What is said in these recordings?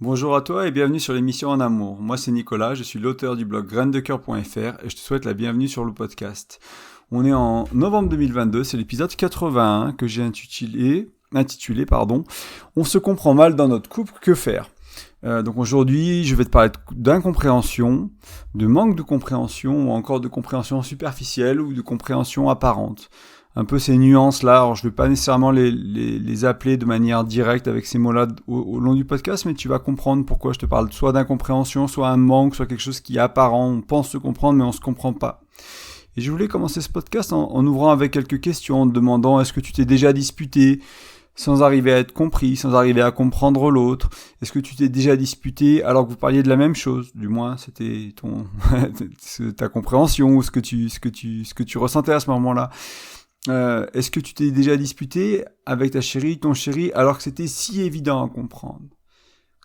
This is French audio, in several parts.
Bonjour à toi et bienvenue sur l'émission En Amour. Moi c'est Nicolas, je suis l'auteur du blog graindecoeur.fr et je te souhaite la bienvenue sur le podcast. On est en novembre 2022, c'est l'épisode 81 que j'ai intitulé On se comprend mal dans notre couple, que faire ? Donc aujourd'hui, je vais te parler d'incompréhension, de manque de compréhension ou encore de compréhension superficielle ou de compréhension apparente. Un peu ces nuances-là, alors je ne vais pas nécessairement les appeler de manière directe avec ces mots-là au long du podcast, mais tu vas comprendre pourquoi je te parle soit d'incompréhension, soit un manque, soit quelque chose qui est apparent, on pense se comprendre mais on ne se comprend pas. Et je voulais commencer ce podcast en ouvrant avec quelques questions, en te demandant est-ce que tu t'es déjà disputé sans arriver à être compris, sans arriver à comprendre l'autre? Est-ce que tu t'es déjà disputé alors que vous parliez de la même chose? Du moins, c'était ta compréhension ou ce que tu ressentais à ce moment-là. Est-ce que tu t'es déjà disputé avec ta chérie, ton chéri, alors que c'était si évident à comprendre?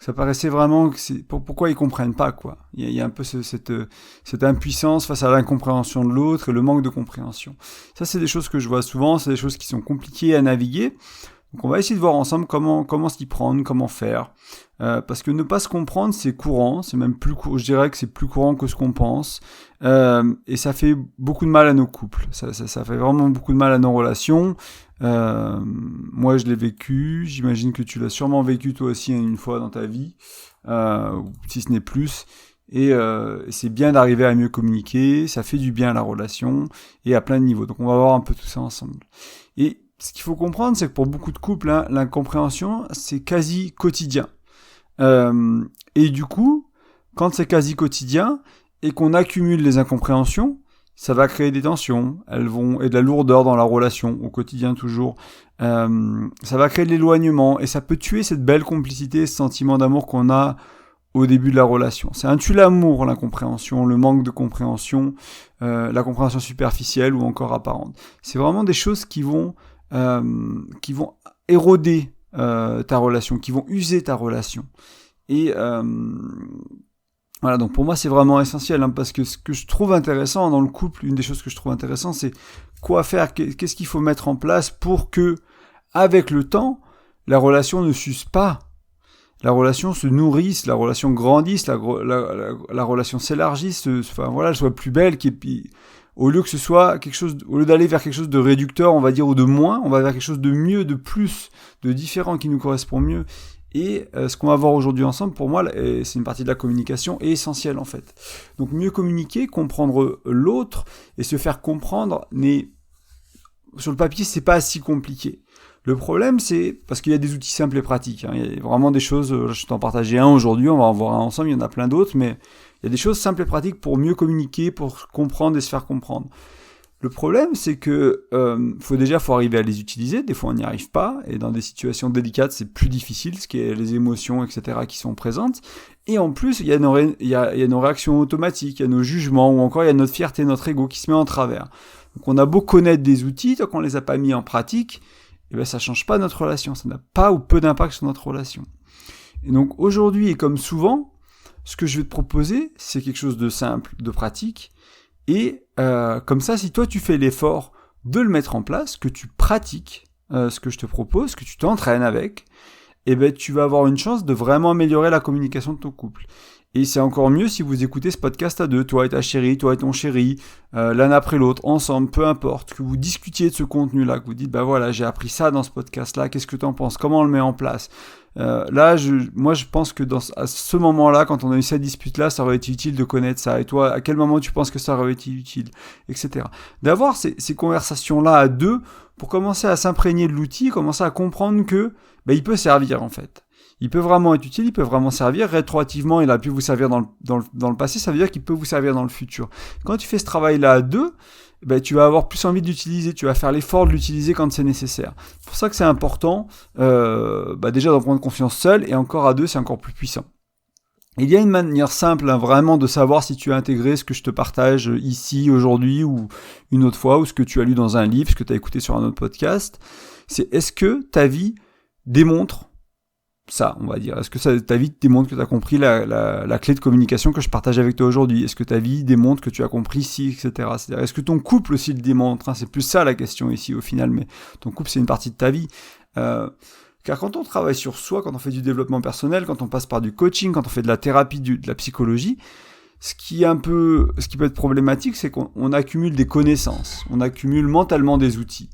Ça paraissait vraiment que pourquoi ils comprennent pas, quoi. Il y a un peu cette impuissance face à l'incompréhension de l'autre et le manque de compréhension. Ça, c'est des choses que je vois souvent, c'est des choses qui sont compliquées à naviguer. Donc on va essayer de voir ensemble comment s'y prendre, comment faire. Parce que ne pas se comprendre, c'est courant, c'est même je dirais que c'est plus courant que ce qu'on pense. Et ça fait beaucoup de mal à nos couples. Ça fait vraiment beaucoup de mal à nos relations. Moi, je l'ai vécu. J'imagine que tu l'as sûrement vécu toi aussi une fois dans ta vie, si ce n'est plus. Et c'est bien d'arriver à mieux communiquer. Ça fait du bien à la relation et à plein de niveaux. Donc, on va voir un peu tout ça ensemble. Et ce qu'il faut comprendre, c'est que pour beaucoup de couples, l'incompréhension, c'est quasi quotidien. Et du coup, quand c'est quasi quotidien et qu'on accumule les incompréhensions, ça va créer des tensions, et de la lourdeur dans la relation, au quotidien toujours. Ça va créer de l'éloignement et ça peut tuer cette belle complicité, ce sentiment d'amour qu'on a au début de la relation. C'est un tue-l'amour, l'incompréhension, le manque de compréhension, la compréhension superficielle ou encore apparente. C'est vraiment des choses qui vont éroder ta relation, qui vont user ta relation. Et voilà, donc pour moi c'est vraiment essentiel, parce que ce que je trouve intéressant dans le couple, une des choses que je trouve intéressant, c'est quoi faire, qu'est-ce qu'il faut mettre en place pour que, avec le temps, la relation ne s'use pas, la relation se nourrisse, la relation grandisse, la relation s'élargisse, elle soit plus belle, au lieu que ce soit au lieu d'aller vers quelque chose de réducteur, on va dire, ou de moins, on va vers quelque chose de mieux, de plus, de différent qui nous correspond mieux. Et ce qu'on va voir aujourd'hui ensemble, pour moi, c'est une partie de la communication est essentielle en fait. Donc mieux communiquer, comprendre l'autre et se faire comprendre, sur le papier, c'est pas si compliqué. Le problème, c'est parce qu'il y a des outils simples et pratiques. Il y a vraiment des choses, je t'en partageais un aujourd'hui, on va en voir un ensemble, il y en a plein d'autres, mais il y a des choses simples et pratiques pour mieux communiquer, pour comprendre et se faire comprendre. Le problème, c'est que faut arriver à les utiliser. Des fois, on n'y arrive pas, et dans des situations délicates, c'est plus difficile, ce qui est les émotions, etc., qui sont présentes. Et en plus, il y a nos réactions automatiques, il y a nos jugements, ou encore il y a notre fierté, notre ego qui se met en travers. Donc, on a beau connaître des outils, tant qu'on les a pas mis en pratique, ça change pas notre relation. Ça n'a pas ou peu d'impact sur notre relation. Et donc, aujourd'hui, et comme souvent, ce que je vais te proposer, c'est quelque chose de simple, de pratique. Et comme ça, si toi tu fais l'effort de le mettre en place, que tu pratiques ce que je te propose, que tu t'entraînes avec, tu vas avoir une chance de vraiment améliorer la communication de ton couple. Et c'est encore mieux si vous écoutez ce podcast à deux, toi et ta chérie, toi et ton chéri, l'un après l'autre, ensemble, peu importe, que vous discutiez de ce contenu-là, que vous dites, j'ai appris ça dans ce podcast-là, qu'est-ce que tu en penses, comment on le met en place? Moi je pense que à ce moment-là, quand on a eu cette dispute-là, ça aurait été utile de connaître ça. Et toi, à quel moment tu penses que ça aurait été utile, etc. D'avoir ces conversations-là à deux pour commencer à s'imprégner de l'outil, commencer à comprendre que il peut servir en fait. Il peut vraiment être utile, il peut vraiment servir. Rétroactivement, il a pu vous servir dans le passé, ça veut dire qu'il peut vous servir dans le futur. Quand tu fais ce travail-là à deux, tu vas avoir plus envie de l'utiliser, tu vas faire l'effort de l'utiliser quand c'est nécessaire. C'est pour ça que c'est important, déjà d'en prendre confiance seul, et encore à deux, c'est encore plus puissant. Il y a une manière simple, vraiment, de savoir si tu as intégré ce que je te partage ici, aujourd'hui, ou une autre fois, ou ce que tu as lu dans un livre, ce que tu as écouté sur un autre podcast. C'est est-ce que ta vie démontre ça, on va dire. Est-ce que ta vie démontre que tu as compris la clé de communication que je partage avec toi aujourd'hui? Est-ce que ta vie démontre que tu as compris ci, etc. C'est-à-dire, est-ce que ton couple aussi le démontre? C'est plus ça la question ici au final, mais ton couple c'est une partie de ta vie. Car quand on travaille sur soi, quand on fait du développement personnel, quand on passe par du coaching, quand on fait de la thérapie, de la psychologie, ce qui peut être problématique, c'est qu'on accumule des connaissances, on accumule mentalement des outils,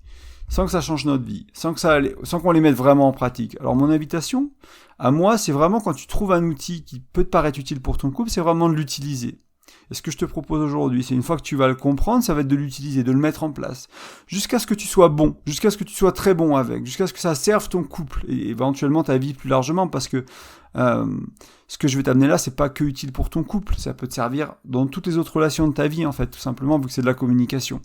sans que ça change notre vie, sans qu'on les mette vraiment en pratique. Alors mon invitation, à moi, c'est vraiment quand tu trouves un outil qui peut te paraître utile pour ton couple, c'est vraiment de l'utiliser. Et ce que je te propose aujourd'hui, c'est une fois que tu vas le comprendre, ça va être de l'utiliser, de le mettre en place, jusqu'à ce que tu sois bon, jusqu'à ce que tu sois très bon avec, jusqu'à ce que ça serve ton couple, et éventuellement ta vie plus largement, parce que ce que je vais t'amener là, c'est pas que utile pour ton couple, ça peut te servir dans toutes les autres relations de ta vie, en fait, tout simplement, vu que c'est de la communication.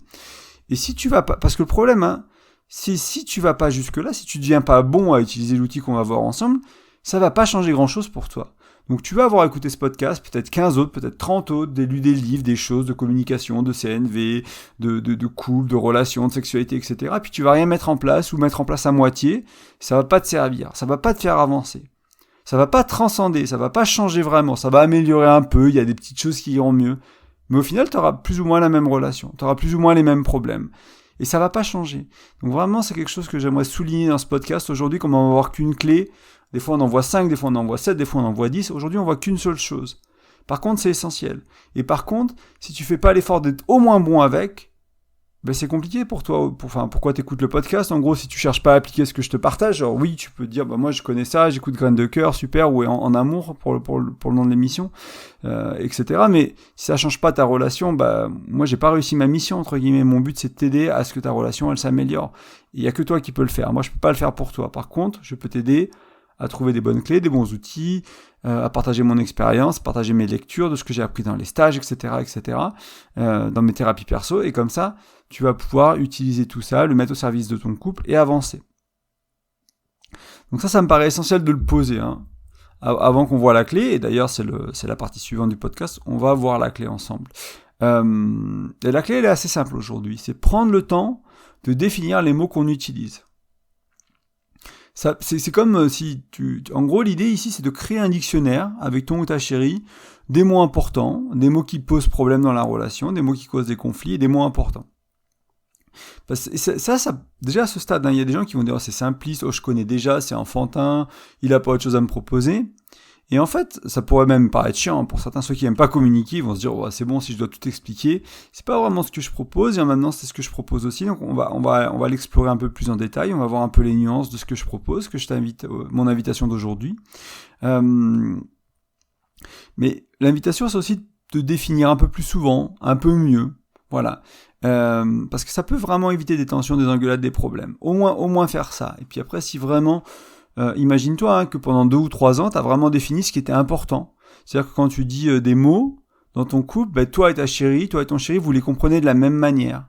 Et si tu vas pas, parce que le problème, c'est si tu vas pas jusque-là, si tu deviens pas bon à utiliser l'outil qu'on va voir ensemble, ça va pas changer grand-chose pour toi. Donc tu vas avoir écouté ce podcast, peut-être 15 autres, peut-être 30 autres, lu des livres, des choses de communication, de CNV, de couple, de relations, de sexualité, etc. Puis tu vas rien mettre en place ou mettre en place à moitié, ça va pas te servir, ça va pas te faire avancer. Ça va pas transcender, ça va pas changer vraiment, ça va améliorer un peu, il y a des petites choses qui iront mieux. Mais au final, tu auras plus ou moins la même relation, tu auras plus ou moins les mêmes problèmes. Et ça va pas changer. Donc vraiment, c'est quelque chose que j'aimerais souligner dans ce podcast aujourd'hui, qu'on va avoir qu'une clé. Des fois, on en voit 5, des fois, on en voit 7, des fois, on en voit 10. Aujourd'hui, on voit qu'une seule chose. Par contre, c'est essentiel. Et par contre, si tu fais pas l'effort d'être au moins bon avec, ben c'est compliqué pour toi. Pourquoi t'écoutes le podcast ? En gros, si tu cherches pas à appliquer ce que je te partage, genre oui, tu peux te dire, moi je connais ça, j'écoute Graines de Cœur, super, ou en amour pour le nom de l'émission, etc. Mais si ça change pas ta relation, moi j'ai pas réussi ma mission, entre guillemets. Mon but, c'est de t'aider à ce que ta relation, elle s'améliore. Il y a que toi qui peux le faire. Moi, je peux pas le faire pour toi. Par contre, je peux t'aider à trouver des bonnes clés, des bons outils, à partager mon expérience, partager mes lectures, de ce que j'ai appris dans les stages, etc., dans mes thérapies perso, et comme ça, tu vas pouvoir utiliser tout ça, le mettre au service de ton couple et avancer. Donc ça me paraît essentiel de le poser, avant qu'on voit la clé, et d'ailleurs c'est la partie suivante du podcast, on va voir la clé ensemble. Et la clé, elle est assez simple aujourd'hui, c'est prendre le temps de définir les mots qu'on utilise. Ça, c'est comme si en gros, l'idée ici, c'est de créer un dictionnaire avec ton ou ta chérie, des mots importants, des mots qui posent problème dans la relation, des mots qui causent des conflits, et des mots importants. Parce que ça, déjà à ce stade, il y a des gens qui vont dire, c'est simpliste, je connais déjà, c'est enfantin, il a pas autre chose à me proposer. Et en fait, ça pourrait même paraître chiant pour certains, ceux qui n'aiment pas communiquer, ils vont se dire, c'est bon, si je dois tout expliquer, c'est pas vraiment ce que je propose, et maintenant c'est ce que je propose aussi, donc on va l'explorer un peu plus en détail, on va voir un peu les nuances de ce que je propose, que je t'invite, mon invitation d'aujourd'hui. Mais l'invitation, c'est aussi de définir un peu plus souvent, un peu mieux, voilà. Parce que ça peut vraiment éviter des tensions, des engueulades, des problèmes. Au moins faire ça. Et puis après, si vraiment... imagine-toi que pendant 2 ou 3 ans, tu as vraiment défini ce qui était important. C'est-à-dire que quand tu dis des mots dans ton couple, toi et ton chéri, vous les comprenez de la même manière.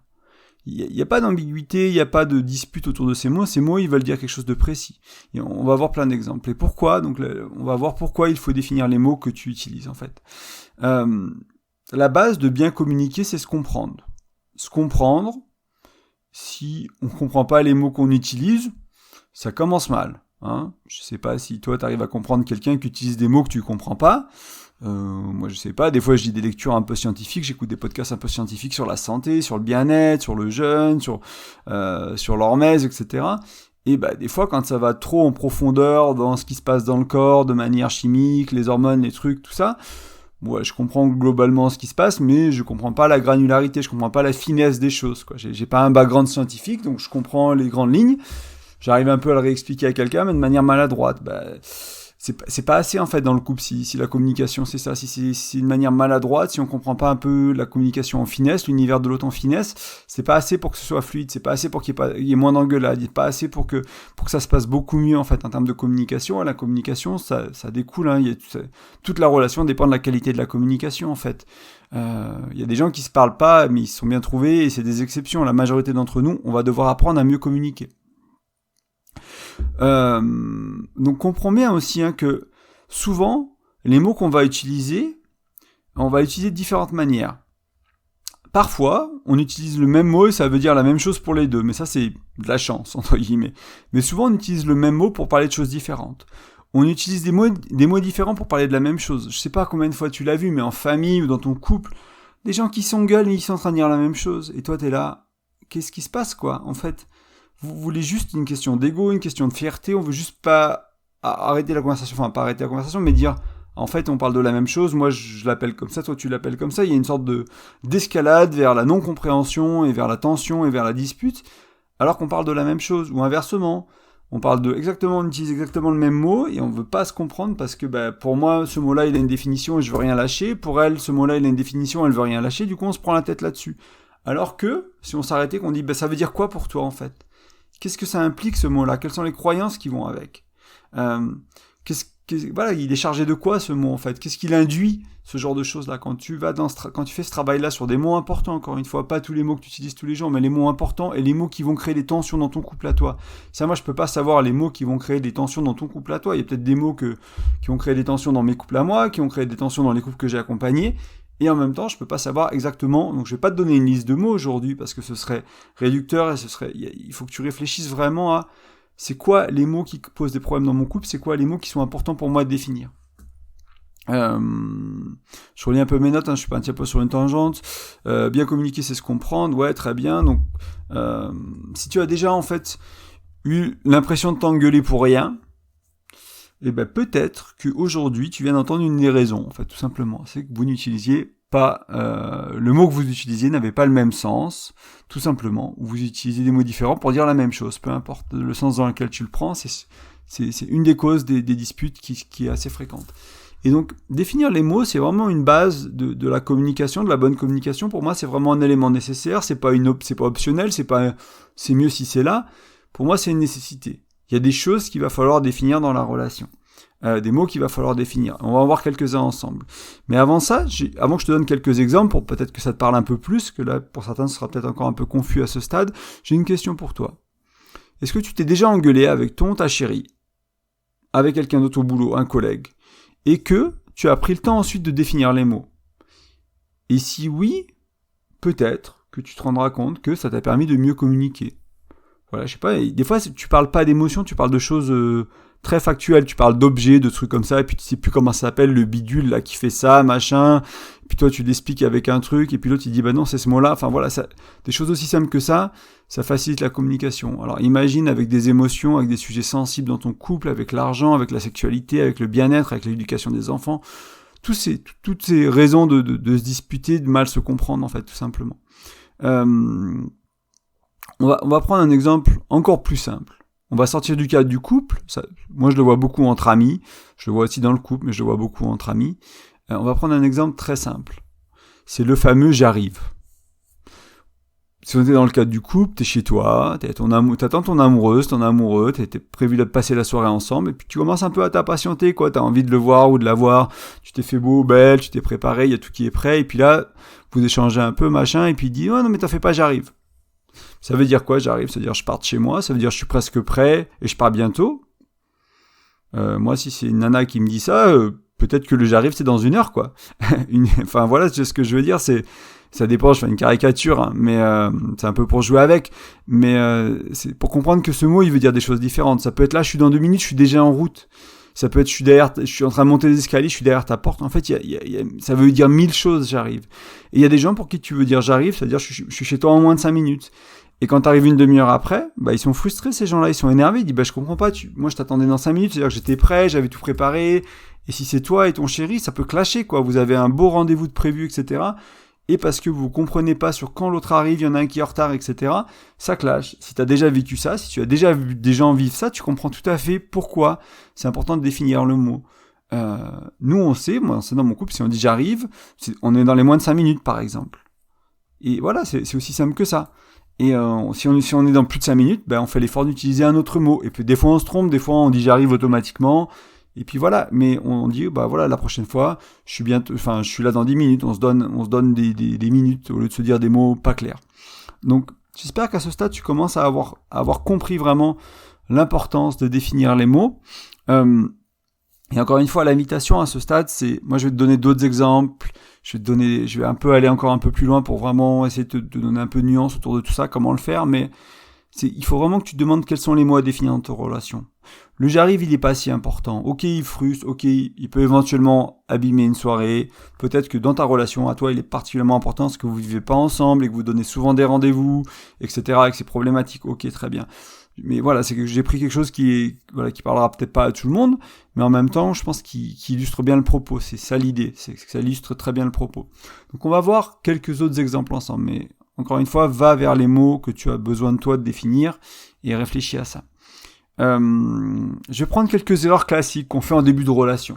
Il n'y a pas d'ambiguïté, il n'y a pas de dispute autour de ces mots. Ces mots, ils veulent dire quelque chose de précis. Et on va voir plein d'exemples. Et pourquoi ? Donc, on va voir pourquoi il faut définir les mots que tu utilises, en fait. La base de bien communiquer, c'est se comprendre. Se comprendre, si on ne comprend pas les mots qu'on utilise, ça commence mal. Je sais pas si toi t'arrives à comprendre quelqu'un qui utilise des mots que tu comprends pas. Moi je sais pas, des fois je lis des lectures un peu scientifiques, j'écoute des podcasts un peu scientifiques sur la santé, sur le bien-être, sur le jeûne, sur l'hormèse, etc. Et des fois quand ça va trop en profondeur dans ce qui se passe dans le corps, de manière chimique, les hormones, les trucs, tout ça, je comprends globalement ce qui se passe, mais je comprends pas la granularité, je comprends pas la finesse des choses, quoi. J'ai pas un background scientifique, donc je comprends les grandes lignes. J'arrive un peu à le réexpliquer à quelqu'un, mais de manière maladroite. C'est pas assez, en fait, dans le couple, si la communication, c'est ça. Si c'est une manière maladroite, si on comprend pas un peu la communication en finesse, l'univers de l'autre en finesse, c'est pas assez pour que ce soit fluide, c'est pas assez pour qu'il y ait moins d'engueulades, c'est pas assez pour que ça se passe beaucoup mieux, en fait, en termes de communication. La communication, ça découle, toute la relation dépend de la qualité de la communication, en fait. Il y a des gens qui se parlent pas, mais ils se sont bien trouvés, et c'est des exceptions. La majorité d'entre nous, on va devoir apprendre à mieux communiquer. Donc comprends bien aussi que souvent les mots qu'on va utiliser, on va utiliser de différentes manières. Parfois on utilise le même mot et ça veut dire la même chose pour les deux, mais ça c'est de la chance entre guillemets. Mais souvent on utilise le même mot pour parler de choses différentes. On utilise des mots différents pour parler de la même chose. Je sais pas combien de fois tu l'as vu, mais en famille ou dans ton couple, des gens qui s'engueulent mais ils sont en train de dire la même chose et toi t'es là, qu'est-ce qui se passe quoi en fait? vous voulez juste une question d'ego, une question de fierté, on veut juste pas arrêter la conversation, enfin pas arrêter la conversation, mais dire, en fait, on parle de la même chose, moi je l'appelle comme ça, toi tu l'appelles comme ça, il y a une sorte d'escalade vers la non-compréhension et vers la tension et vers la dispute, alors qu'on parle de la même chose, ou inversement, on utilise exactement le même mot et on veut pas se comprendre parce que pour moi ce mot-là il a une définition et je veux rien lâcher, pour elle ce mot-là il a une définition, elle veut rien lâcher, du coup on se prend la tête là-dessus. Alors que si on s'arrêtait, qu'on dit ça veut dire quoi pour toi en fait? Qu'est-ce que ça implique ce mot-là? Quelles sont les croyances qui vont avec? Voilà, il est chargé de quoi ce mot en fait? Qu'est-ce qu'il induit, ce genre de choses là quand tu fais ce travail-là sur des mots importants, encore une fois, pas tous les mots que tu utilises tous les jours, mais les mots importants et les mots qui vont créer des tensions dans ton couple à toi. Ça, moi, je peux pas savoir les mots qui vont créer des tensions dans ton couple à toi. Il y a peut-être des mots qui ont créé des tensions dans mes couples à moi, qui ont créé des tensions dans les couples que j'ai accompagnés. Et en même temps, je peux pas savoir exactement. Donc, je vais pas te donner une liste de mots aujourd'hui parce que ce serait réducteur et il faut que tu réfléchisses vraiment à c'est quoi les mots qui posent des problèmes dans mon couple, c'est quoi les mots qui sont importants pour moi de définir. Je relis un peu mes notes, je suis pas un petit peu sur une tangente. Bien communiquer, c'est se comprendre, ouais, très bien. Donc, si tu as déjà en fait eu l'impression de t'engueuler pour rien, peut-être qu'aujourd'hui tu viens d'entendre une des raisons, en fait, tout simplement. C'est que vous n'utilisiez pas le mot que vous utilisiez n'avait pas le même sens, tout simplement. Vous utilisez des mots différents pour dire la même chose, peu importe le sens dans lequel tu le prends. C'est une des causes des disputes qui est assez fréquente. Et donc, définir les mots, c'est vraiment une base de la communication, de la bonne communication. Pour moi, c'est vraiment un élément nécessaire. C'est pas optionnel. C'est mieux si c'est là. Pour moi, c'est une nécessité. Il y a des choses qu'il va falloir définir dans la relation. Des mots qu'il va falloir définir. On va en voir quelques-uns ensemble. Mais avant ça, avant que je te donne quelques exemples, pour peut-être que ça te parle un peu plus, que là, pour certains, ce sera peut-être encore un peu confus à ce stade, j'ai une question pour toi. Est-ce que tu t'es déjà engueulé avec ta chérie, avec quelqu'un d'autre au boulot, un collègue, et que tu as pris le temps ensuite de définir les mots? Et si oui, peut-être que tu te rendras compte que ça t'a permis de mieux communiquer. Voilà, je sais pas, des fois tu parles pas d'émotions, tu parles de choses très factuelles, tu parles d'objets, de trucs comme ça, et puis tu sais plus comment ça s'appelle, le bidule là qui fait ça, machin, et puis toi tu l'expliques avec un truc, et puis l'autre il dit non c'est ce mot-là, enfin voilà, des choses aussi simples que ça facilite la communication. Alors imagine avec des émotions, avec des sujets sensibles dans ton couple, avec l'argent, avec la sexualité, avec le bien-être, avec l'éducation des enfants, toutes ces raisons de se disputer, de mal se comprendre en fait, tout simplement. On va prendre un exemple encore plus simple. On va sortir du cadre du couple. Moi, je le vois beaucoup entre amis. Je le vois aussi dans le couple, mais je le vois beaucoup entre amis. On va prendre un exemple très simple. C'est le fameux « j'arrive ». Si on était dans le cadre du couple, t'es chez toi, t'attends ton amoureuse, ton amoureux, t'es prévu de passer la soirée ensemble, et puis tu commences un peu à t'impatienter, quoi. T'as envie de le voir ou de la voir. Tu t'es fait beau, belle, tu t'es préparé, il y a tout qui est prêt, et puis là, vous échangez un peu, machin, et puis il dit « oh non, mais t'en fais pas, j'arrive ». Ça veut dire quoi, j'arrive? Ça veut dire je pars de chez moi, ça veut dire je suis presque prêt et je pars bientôt. Moi, si c'est une nana qui me dit ça, peut-être que le j'arrive c'est dans 1 heure, quoi. Enfin voilà, c'est ce que je veux dire, ça dépend, je fais une caricature, hein, mais c'est un peu pour jouer avec. Mais c'est pour comprendre que ce mot, il veut dire des choses différentes. Ça peut être là, je suis dans 2 minutes, je suis déjà en route. Ça peut être je suis en train de monter les escaliers, je suis derrière ta porte. En fait, ça veut dire 1000 choses, j'arrive. Et il y a des gens pour qui tu veux dire j'arrive, c'est-à-dire je suis chez toi en moins de 5 minutes. Et quand t'arrives une demi-heure après, ils sont frustrés, ces gens-là, ils sont énervés, ils disent je comprends pas, moi je t'attendais dans 5 minutes, c'est-à-dire que j'étais prêt, j'avais tout préparé, et si c'est toi et ton chéri, ça peut clasher, quoi, vous avez un beau rendez-vous de prévu, etc., et parce que vous comprenez pas sur quand l'autre arrive, il y en a un qui est en retard, etc., ça clash. Si t'as déjà vécu ça, si tu as déjà vu des gens vivre ça, tu comprends tout à fait pourquoi c'est important de définir le mot. Nous on sait, moi c'est dans mon couple, si on dit j'arrive, on est dans les moins de 5 minutes par exemple. Et voilà, c'est aussi simple que ça. Et si on est dans plus de 5 minutes, on fait l'effort d'utiliser un autre mot. Et puis des fois on se trompe, des fois on dit j'arrive automatiquement. Et puis voilà, mais on dit voilà, la prochaine fois, je suis là dans 10 minutes, on se donne des minutes au lieu de se dire des mots pas clairs. Donc j'espère qu'à ce stade tu commences à avoir compris vraiment l'importance de définir les mots. Et encore une fois, l'invitation à ce stade, moi je vais te donner d'autres exemples, je vais un peu aller encore un peu plus loin pour vraiment essayer de te donner un peu de nuance autour de tout ça, comment le faire, mais Il faut vraiment que tu te demandes quels sont les mots à définir dans ta relation. Le j'arrive, il est pas si important. Ok, il frustre, ok, il peut éventuellement abîmer une soirée. Peut-être que dans ta relation, à toi, il est particulièrement important parce que vous vivez pas ensemble et que vous donnez souvent des rendez-vous, etc., et que c'est problématique. Ok, très bien. Mais voilà, c'est que j'ai pris quelque chose qui parlera peut-être pas à tout le monde, mais en même temps, je pense qu'il illustre bien le propos. C'est ça l'idée, c'est que ça illustre très bien le propos. Donc on va voir quelques autres exemples ensemble, mais encore une fois, va vers les mots que tu as besoin de toi de définir et réfléchis à ça. Je vais prendre quelques erreurs classiques qu'on fait en début de relation.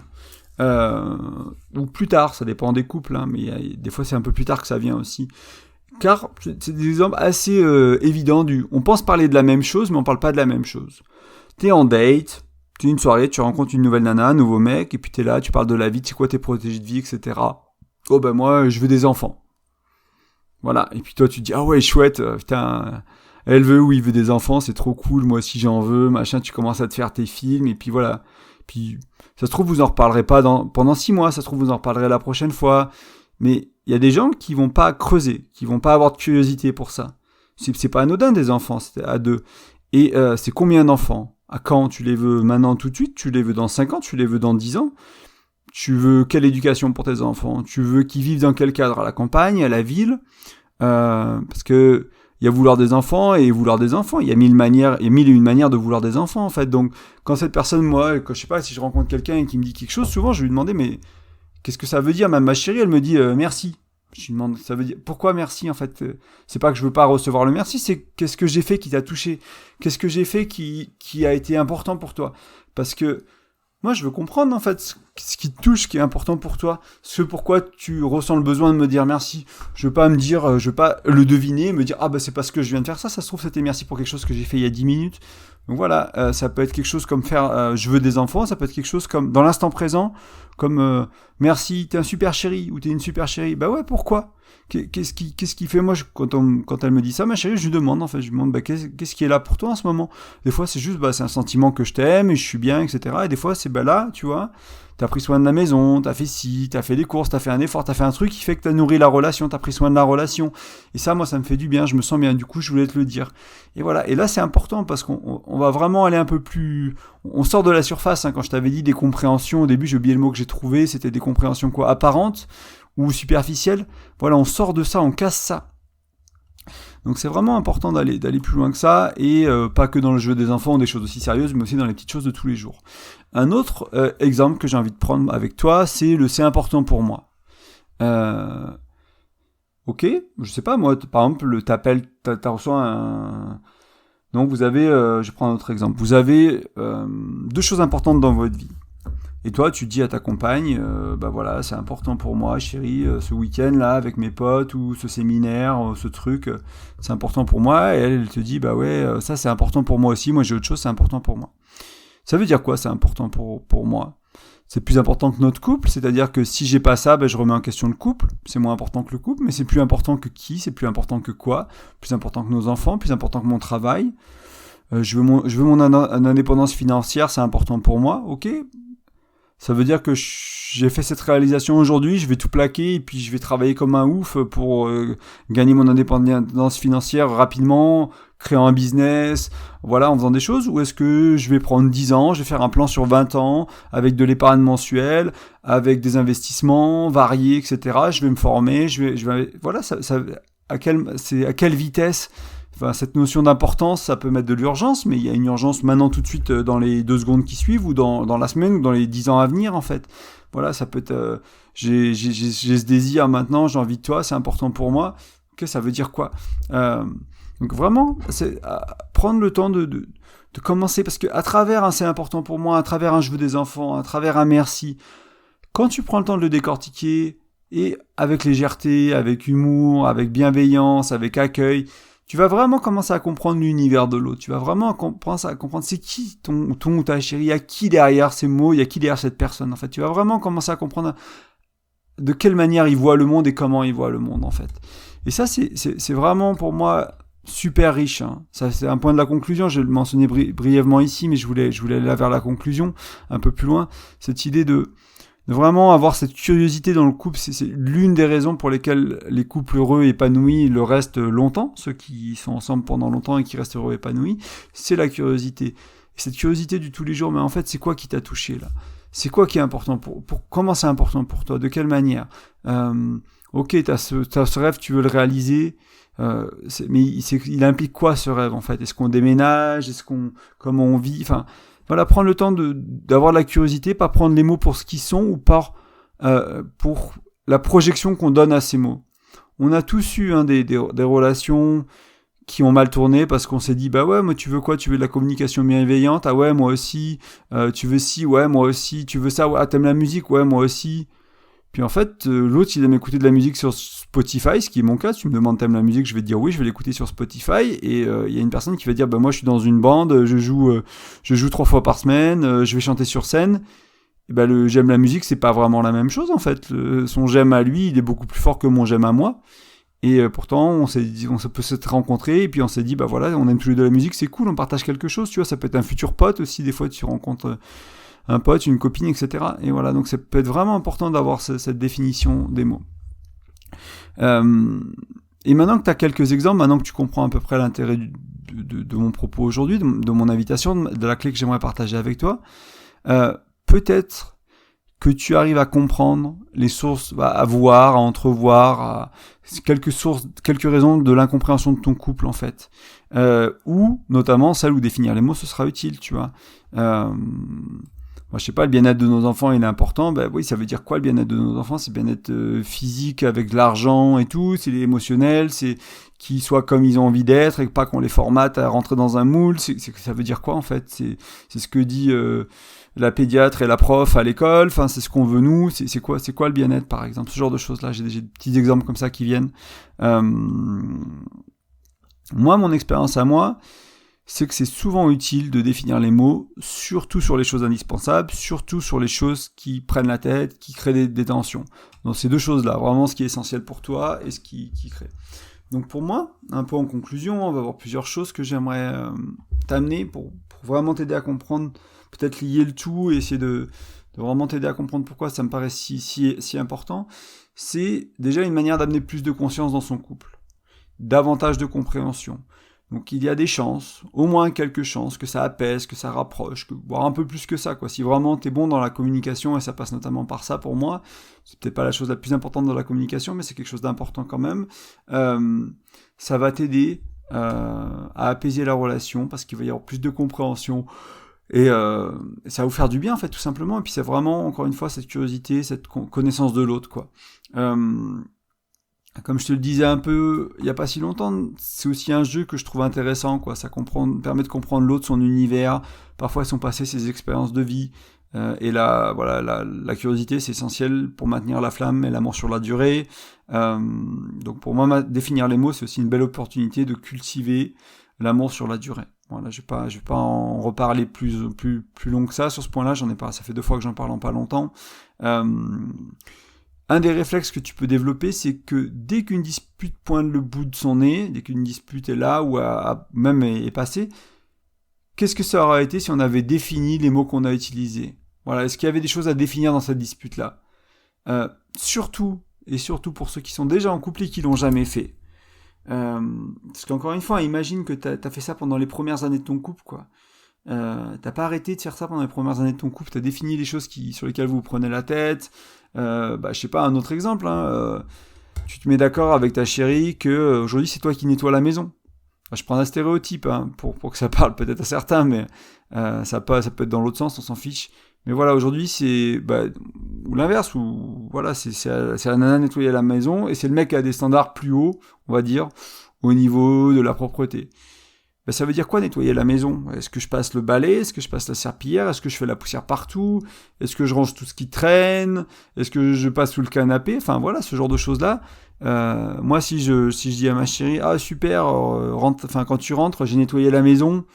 Ou plus tard, ça dépend des couples, hein, mais des fois c'est un peu plus tard que ça vient aussi. Car c'est des exemples assez évidents on pense parler de la même chose, mais on parle pas de la même chose. T'es en date, t'es une soirée, tu rencontres une nouvelle nana, un nouveau mec, et puis t'es là, tu parles de la vie, c'est quoi tes projets de vie, etc. Oh ben moi, je veux des enfants. Voilà, et puis toi tu te dis, ah ouais, chouette, putain, elle veut ou il veut des enfants, c'est trop cool, moi aussi j'en veux, machin, tu commences à te faire tes films, et puis voilà. Puis ça se trouve, vous en reparlerez pas pendant 6 mois, ça se trouve, vous en reparlerez la prochaine fois. Mais il y a des gens qui vont pas creuser, qui vont pas avoir de curiosité pour ça. C'est pas anodin des enfants, c'est à 2. Et c'est combien d'enfants? À quand? Tu les veux maintenant tout de suite? Tu les veux dans 5 ans? Tu les veux dans 10 ans? Tu veux quelle éducation pour tes enfants? Tu veux qu'ils vivent dans quel cadre? À la campagne, à la ville? Parce que il y a vouloir des enfants et vouloir des enfants. Il y a mille et une manières de vouloir des enfants, en fait. Donc, quand cette personne, moi, je sais pas, si je rencontre quelqu'un qui me dit quelque chose, souvent, je vais lui demander, mais qu'est-ce que ça veut dire? Même ma chérie, elle me dit merci. Je lui demande, ça veut dire pourquoi merci, en fait? C'est pas que je veux pas recevoir le merci, c'est qu'est-ce que j'ai fait qui t'a touché? Qu'est-ce que j'ai fait qui a été important pour toi? Parce que moi, je veux comprendre, en fait, ce qui te touche, ce qui est important pour toi, ce pourquoi tu ressens le besoin de me dire merci. Je veux pas le deviner, me dire, ah bah c'est parce que je viens de faire ça, ça se trouve c'était merci pour quelque chose que j'ai fait il y a 10 minutes. Donc voilà, ça peut être quelque chose comme faire, je veux des enfants, ça peut être quelque chose comme, dans l'instant présent, comme, merci, t'es un super chéri, ou t'es une super chérie. Bah ouais, pourquoi? Qu'est-ce qui fait, moi, quand elle me dit ça, ma chérie, je lui demande, en fait, qu'est-ce qui est là pour toi en ce moment? Des fois, c'est juste, c'est un sentiment que je t'aime, et je suis bien, etc. Et des fois, c'est, là, tu vois, t'as pris soin de la maison, t'as fait ci, t'as fait des courses, t'as fait un effort, t'as fait un truc qui fait que t'as nourri la relation, t'as pris soin de la relation. Et ça, moi, ça me fait du bien, je me sens bien, du coup, je voulais te le dire. Et voilà. Et là, c'est important parce qu'on va vraiment aller un peu plus, on sort de la surface, hein. Quand je t'avais dit des compréhensions, au début, j'ai oublié le mot que j'ai trouvé, c'était des compréhensions quoi, apparentes ou superficielles. Voilà, on sort de ça, on casse ça. Donc c'est vraiment important d'aller plus loin que ça, et pas que dans le jeu des enfants, des choses aussi sérieuses, mais aussi dans les petites choses de tous les jours. Un autre exemple que j'ai envie de prendre avec toi, c'est le c'est important pour moi. Ok, je sais pas, moi, par exemple, t'as reçu un... Donc vous avez, je prends un autre exemple, vous avez 2 choses importantes dans votre vie. Et toi, tu dis à ta compagne, voilà, c'est important pour moi, chérie, ce week-end là avec mes potes, ou ce séminaire, ce truc, c'est important pour moi. Et elle te dit, ça c'est important pour moi aussi. Moi j'ai autre chose, c'est important pour moi. Ça veut dire quoi, c'est important pour moi? C'est plus important que notre couple, c'est-à-dire que si j'ai pas ça, je remets en question le couple. C'est moins important que le couple, mais c'est plus important que qui? C'est plus important que quoi? Plus important que nos enfants, plus important que mon travail. Je veux mon indépendance financière, c'est important pour moi, ok? Ça veut dire que j'ai fait cette réalisation aujourd'hui, je vais tout plaquer et puis je vais travailler comme un ouf pour gagner mon indépendance financière rapidement, créant un business, voilà, en faisant des choses. Ou est-ce que je vais prendre 10 ans, je vais faire un plan sur 20 ans avec de l'épargne mensuelle, avec des investissements variés, etc. Je vais me former, voilà, à quelle vitesse? Enfin, cette notion d'importance, ça peut mettre de l'urgence, mais il y a une urgence maintenant tout de suite dans les 2 secondes qui suivent, ou dans la semaine, ou dans les 10 ans à venir, en fait. Voilà, ça peut être... j'ai ce désir maintenant, j'ai envie de toi, c'est important pour moi. Ok, ça veut dire quoi? Donc vraiment, c'est prendre le temps de commencer, parce qu'à travers un c'est important pour moi, à travers un je veux des enfants, à travers un merci, quand tu prends le temps de le décortiquer, et avec légèreté, avec humour, avec bienveillance, avec accueil, tu vas vraiment commencer à comprendre l'univers de l'autre. Tu vas vraiment commencer à comprendre c'est qui ton ou ta chérie, il y a qui derrière ces mots, il y a qui derrière cette personne. En fait, tu vas vraiment commencer à comprendre de quelle manière il voit le monde et comment il voit le monde, en fait. Et ça, c'est vraiment pour moi super riche. Hein. Ça, c'est un point de la conclusion. Je vais le mentionner brièvement ici, mais je voulais aller vers la conclusion un peu plus loin. Cette idée de de vraiment avoir cette curiosité dans le couple. C'est l'une des raisons pour lesquelles les couples heureux et épanouis le restent longtemps, ceux qui sont ensemble pendant longtemps et qui restent heureux et épanouis, c'est la curiosité. Et cette curiosité du tous les jours, mais en fait, c'est quoi qui t'a touché là? C'est quoi qui est important comment c'est important pour toi? De quelle manière? Ok, t'as ce rêve, tu veux le réaliser, mais il implique quoi ce rêve en fait? Est-ce qu'on déménage? Comment on vit? Enfin, voilà, prendre le temps d'avoir de la curiosité, pas prendre les mots pour ce qu'ils sont ou pour la projection qu'on donne à ces mots. On a tous eu des relations qui ont mal tourné parce qu'on s'est dit bah ouais, moi tu veux quoi? Tu veux de la communication bienveillante? Ah ouais, moi aussi. Tu veux ci? Ouais, moi aussi. Tu veux ça? Ouais, ah, t'aimes la musique? Ouais, moi aussi. Puis en fait, l'autre, il aime écouter de la musique sur Spotify, ce qui est mon cas. Tu me demandes t'aimes la musique, je vais te dire oui, je vais l'écouter sur Spotify. Et il y a une personne qui va dire bah moi je suis dans une bande, je joue 3 fois par semaine, je vais chanter sur scène. Et bah le j'aime la musique, c'est pas vraiment la même chose en fait. Son j'aime à lui, il est beaucoup plus fort que mon j'aime à moi. Et pourtant, on peut s'être rencontrés, et puis on s'est dit, bah voilà, on aime tous les deux la musique, c'est cool, on partage quelque chose, tu vois, ça peut être un futur pote aussi, des fois tu rencontres un pote, une copine, etc. Et voilà, donc ça peut être vraiment important d'avoir cette définition des mots. Et maintenant que tu as quelques exemples, maintenant que tu comprends à peu près l'intérêt de mon propos aujourd'hui, de mon invitation, de la clé que j'aimerais partager avec toi, peut-être que tu arrives à comprendre les sources, à voir, à entrevoir, quelques raisons de l'incompréhension de ton couple en fait. Ou notamment celle où définir les mots, ce sera utile, tu vois. Moi, je sais pas, le bien-être de nos enfants, il est important. Ben oui, ça veut dire quoi le bien-être de nos enfants? C'est le bien-être physique avec de l'argent et tout, c'est émotionnel, c'est qu'ils soient comme ils ont envie d'être et pas qu'on les formate à rentrer dans un moule. Ça veut dire quoi en fait? C'est ce que dit la pédiatre et la prof à l'école, enfin c'est ce qu'on veut nous, c'est quoi le bien-être par exemple, ce genre de choses là, j'ai des petits exemples comme ça qui viennent. Moi, mon expérience à moi, c'est que c'est souvent utile de définir les mots, surtout sur les choses indispensables, surtout sur les choses qui prennent la tête, qui créent des tensions. Donc ces deux choses-là, vraiment ce qui est essentiel pour toi et ce qui crée. Donc pour moi, un peu en conclusion, on va voir plusieurs choses que j'aimerais t'amener pour vraiment t'aider à comprendre, peut-être lier le tout et essayer de vraiment t'aider à comprendre pourquoi ça me paraît si important. C'est déjà une manière d'amener plus de conscience dans son couple, davantage de compréhension. Donc il y a des chances, au moins quelques chances, que ça apaise, que ça rapproche, voire un peu plus que ça, quoi. Si vraiment t'es bon dans la communication, et ça passe notamment par ça pour moi, c'est peut-être pas la chose la plus importante dans la communication, mais c'est quelque chose d'important quand même, ça va t'aider à apaiser la relation, parce qu'il va y avoir plus de compréhension, et ça va vous faire du bien en fait tout simplement, et puis c'est vraiment encore une fois cette curiosité, cette connaissance de l'autre, quoi. Comme je te le disais un peu il n'y a pas si longtemps, c'est aussi un jeu que je trouve intéressant, quoi. Ça permet de comprendre l'autre, son univers, parfois son passé, ses expériences de vie, et là, voilà, la curiosité c'est essentiel pour maintenir la flamme et l'amour sur la durée. Donc pour moi, définir les mots, c'est aussi une belle opportunité de cultiver l'amour sur la durée. Voilà, je vais pas en reparler plus long que ça sur ce point-là, ça fait 2 fois que j'en parle en pas longtemps. Un des réflexes que tu peux développer, c'est que dès qu'une dispute pointe le bout de son nez, dès qu'une dispute est là ou même est passée, qu'est-ce que ça aurait été si on avait défini les mots qu'on a utilisés? Voilà, est-ce qu'il y avait des choses à définir dans cette dispute-là? Surtout pour ceux qui sont déjà en couple et qui l'ont jamais fait. Parce qu'encore une fois, imagine que t'as fait ça pendant les premières années de ton couple, quoi. T'as pas arrêté de faire ça pendant les premières années de ton couple, t'as défini les choses sur lesquelles vous prenez la tête. Je sais pas, un autre exemple, tu te mets d'accord avec ta chérie que aujourd'hui c'est toi qui nettoies la maison. Je prends un stéréotype pour que ça parle peut-être à certains, mais ça peut être dans l'autre sens, on s'en fiche. Mais voilà, aujourd'hui c'est ou l'inverse, ou voilà, c'est la nana nettoyer la maison et c'est le mec qui a des standards plus hauts, on va dire, au niveau de la propreté. Ça veut dire quoi nettoyer la maison? Est-ce que je passe le balai? Est-ce que je passe la serpillière? Est-ce que je fais la poussière partout? Est-ce que je range tout ce qui traîne? Est-ce que je passe sous le canapé? Enfin voilà, ce genre de choses-là. Moi, si je dis à ma chérie, ah super, quand tu rentres, j'ai nettoyé la maison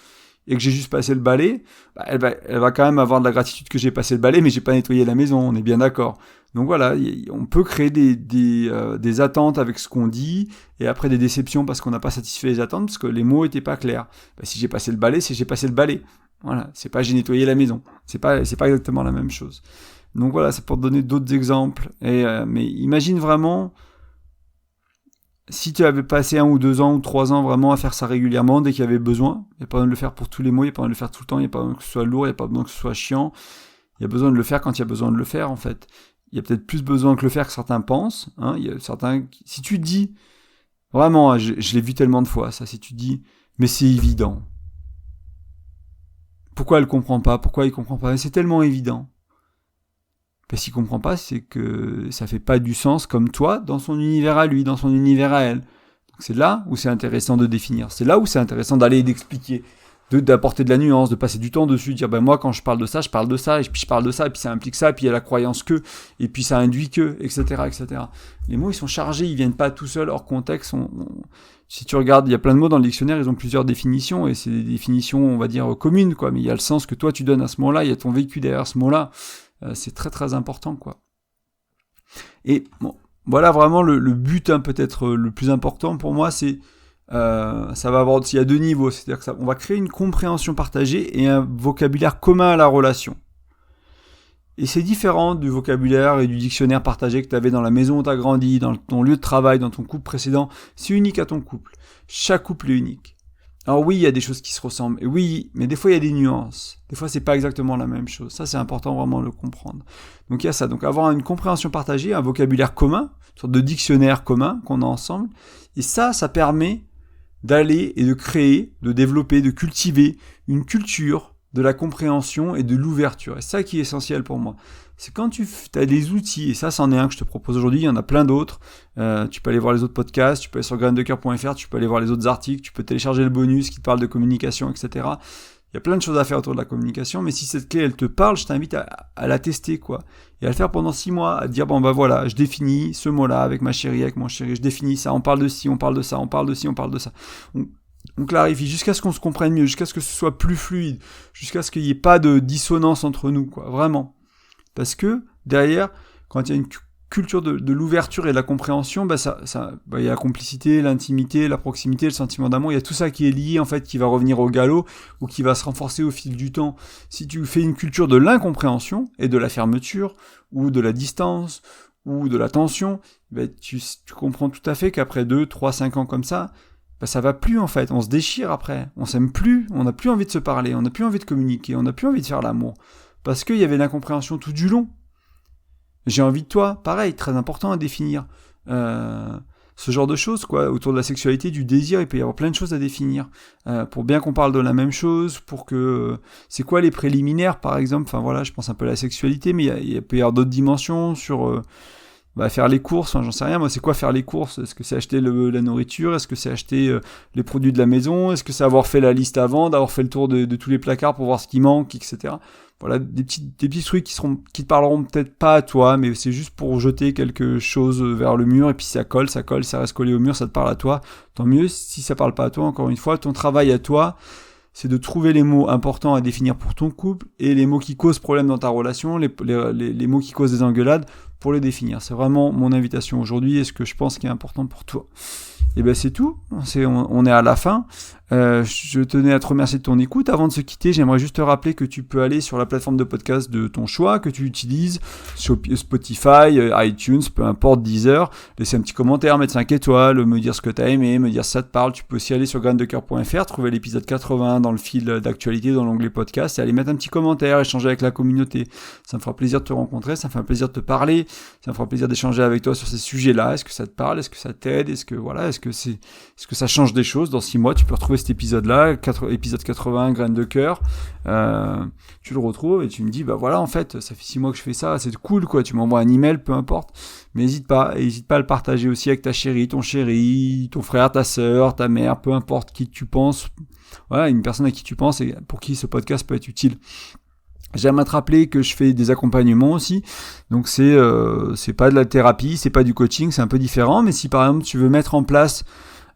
et que j'ai juste passé le balai, elle va quand même avoir de la gratitude que j'ai passé le balai, mais j'ai pas nettoyé la maison, on est bien d'accord. Donc voilà, on peut créer des attentes avec ce qu'on dit, et après des déceptions parce qu'on n'a pas satisfait les attentes, parce que les mots étaient pas clairs. Si j'ai passé le balai, c'est j'ai passé le balai. Voilà, c'est pas j'ai nettoyé la maison. C'est pas exactement la même chose. Donc voilà, c'est pour te donner d'autres exemples. Mais imagine vraiment, si tu avais passé 1 ou 2 ans ou 3 ans vraiment à faire ça régulièrement dès qu'il y avait besoin, il n'y a pas besoin de le faire pour tous les mots, il n'y a pas besoin de le faire tout le temps, il n'y a pas besoin que ce soit lourd, il n'y a pas besoin que ce soit chiant, il y a besoin de le faire quand il y a besoin de le faire en fait. Il y a peut-être plus besoin de le faire que certains pensent. Il y a certains, si tu dis, vraiment, je l'ai vu tellement de fois ça, si tu dis, mais c'est évident. Pourquoi elle comprend pas? Pourquoi il comprend pas? C'est tellement évident. Parce qu'il comprend pas, c'est que ça fait pas du sens comme toi dans son univers à lui, dans son univers à elle. Donc c'est là où c'est intéressant de définir. C'est là où c'est intéressant d'aller et d'expliquer, d'apporter de la nuance, de passer du temps dessus, de dire moi quand je parle de ça, et puis je parle de ça, et puis ça implique ça, et puis il y a la croyance que, et puis ça induit que, etc., etc. Les mots ils sont chargés, ils viennent pas tout seuls hors contexte. Si tu regardes, il y a plein de mots dans le dictionnaire, ils ont plusieurs définitions, et c'est des définitions, on va dire, communes, quoi. Mais il y a le sens que toi tu donnes à ce mot-là, il y a ton vécu derrière ce mot-là. C'est très très important, quoi. Et bon, voilà vraiment le but, peut-être le plus important pour moi, c'est ça va avoir, il y a 2 niveaux, c'est-à-dire que on va créer une compréhension partagée et un vocabulaire commun à la relation. Et c'est différent du vocabulaire et du dictionnaire partagé que tu avais dans la maison où tu as grandi, dans ton lieu de travail, dans ton couple précédent. C'est unique à ton couple. Chaque couple est unique. Alors oui, il y a des choses qui se ressemblent, et oui, mais des fois il y a des nuances. Des fois c'est pas exactement la même chose. Ça c'est important vraiment de le comprendre. Donc il y a ça. Donc avoir une compréhension partagée, un vocabulaire commun, une sorte de dictionnaire commun qu'on a ensemble. Et ça permet d'aller et de créer, de développer, de cultiver une culture de la compréhension et de l'ouverture. Et ça qui est essentiel pour moi. C'est quand tu as des outils, et ça c'en est un que je te propose aujourd'hui, il y en a plein d'autres. Tu peux aller voir les autres podcasts, tu peux aller sur graindecoeur.fr, tu peux aller voir les autres articles, tu peux télécharger le bonus qui te parle de communication, etc. Il y a plein de choses à faire autour de la communication, mais si cette clé elle te parle, je t'invite à la tester, quoi. Et à le faire pendant 6 mois, à te dire voilà, je définis ce mot-là avec ma chérie, avec mon chéri, je définis ça, on parle de ci, on parle de ça, on parle de ci, on parle de ça. On clarifie jusqu'à ce qu'on se comprenne mieux, jusqu'à ce que ce soit plus fluide, jusqu'à ce qu'il n'y ait pas de dissonance entre nous, quoi, vraiment. Parce que derrière, quand il y a une culture de l'ouverture et de la compréhension, il y a la complicité, l'intimité, la proximité, le sentiment d'amour, il y a tout ça qui est lié, en fait, qui va revenir au galop ou qui va se renforcer au fil du temps. Si tu fais une culture de l'incompréhension et de la fermeture ou de la distance ou de la tension, tu comprends tout à fait qu'après 2, 3, 5 ans comme ça va plus, en fait. On se déchire après. On s'aime plus. On n'a plus envie de se parler. On n'a plus envie de communiquer. On n'a plus envie de faire l'amour. Parce qu'il y avait l'incompréhension tout du long. J'ai envie de toi. Pareil, très important à définir. Ce genre de choses, quoi. Autour de la sexualité, du désir, il peut y avoir plein de choses à définir. Pour bien qu'on parle de la même chose, pour que... c'est quoi les préliminaires, par exemple? Enfin, voilà, je pense un peu à la sexualité, mais il peut y avoir d'autres dimensions sur... faire les courses, j'en sais rien, moi c'est quoi faire les courses? Est-ce que c'est acheter la nourriture? Est-ce que c'est acheter les produits de la maison? Est-ce que c'est avoir fait la liste avant, d'avoir fait le tour de tous les placards pour voir ce qui manque, etc. Voilà, des petits trucs qui te parleront peut-être pas à toi, mais c'est juste pour jeter quelque chose vers le mur, et puis ça colle, ça reste collé au mur, ça te parle à toi. Tant mieux, si ça parle pas à toi, encore une fois, ton travail à toi, c'est de trouver les mots importants à définir pour ton couple, et les mots qui causent problème dans ta relation, les mots qui causent des engueulades, pour les définir. C'est vraiment mon invitation aujourd'hui et ce que je pense qui est important pour toi. Et c'est tout. On est à la fin. Je tenais à te remercier de ton écoute. Avant de se quitter, j'aimerais juste te rappeler que tu peux aller sur la plateforme de podcast de ton choix, que tu utilises, sur Spotify, iTunes, peu importe, Deezer, laisser un petit commentaire, mettre 5 étoiles, me dire ce que tu as aimé, me dire si ça te parle. Tu peux aussi aller sur graindecoeur.fr, trouver l'épisode 80 dans le fil d'actualité, dans l'onglet podcast, et aller mettre un petit commentaire, échanger avec la communauté. Ça me fera plaisir de te rencontrer, ça me fera plaisir de te parler, ça me fera plaisir d'échanger avec toi sur ces sujets-là. Est-ce que ça te parle? Est-ce que ça t'aide? Est-ce que ça change des choses? Dans 6 mois, tu peux retrouver cet épisode-là, épisode 80, Graines de Cœur. Tu le retrouves et tu me dis, en fait, ça fait 6 mois que je fais ça, c'est cool, quoi. Tu m'envoies un email, peu importe. Mais n'hésite pas à le partager aussi avec ta chérie, ton chéri, ton frère, ta sœur, ta mère, peu importe qui tu penses. Voilà, une personne à qui tu penses et pour qui ce podcast peut être utile. J'aime te rappeler que je fais des accompagnements aussi, donc c'est pas de la thérapie, c'est pas du coaching, c'est un peu différent, mais si par exemple tu veux mettre en place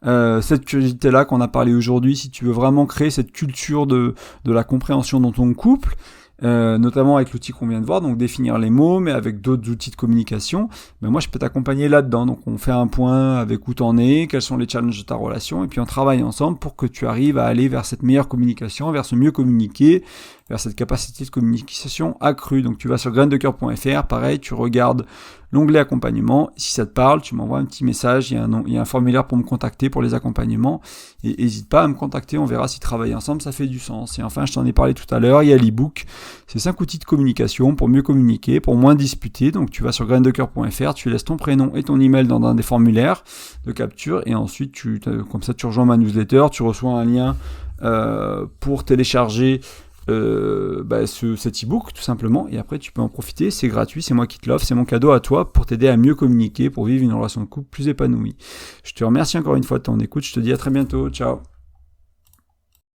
cette curiosité-là qu'on a parlé aujourd'hui, si tu veux vraiment créer cette culture de la compréhension dans ton couple, notamment avec l'outil qu'on vient de voir, donc définir les mots, mais avec d'autres outils de communication, moi je peux t'accompagner là-dedans. Donc on fait un point avec où t'en es, quels sont les challenges de ta relation, et puis on travaille ensemble pour que tu arrives à aller vers cette meilleure communication, vers ce mieux communiquer, vers cette capacité de communication accrue. Donc tu vas sur graindecoeur.fr, pareil, tu regardes l'onglet accompagnement. Si ça te parle, tu m'envoies un petit message, il y a un formulaire pour me contacter pour les accompagnements. Et n'hésite pas à me contacter, on verra si travailler ensemble, ça fait du sens. Et enfin, je t'en ai parlé tout à l'heure, il y a l'e-book. C'est 5 outils de communication pour mieux communiquer, pour moins disputer. Donc tu vas sur graindecoeur.fr, tu laisses ton prénom et ton email dans un des formulaires de capture. Et ensuite, comme ça, tu rejoins ma newsletter, tu reçois un lien pour télécharger cet e-book tout simplement, et après tu peux en profiter, c'est gratuit, c'est moi qui te l'offre, c'est mon cadeau à toi pour t'aider à mieux communiquer, pour vivre une relation de couple plus épanouie. Je te remercie encore une fois de ton écoute, je te dis à très bientôt, ciao.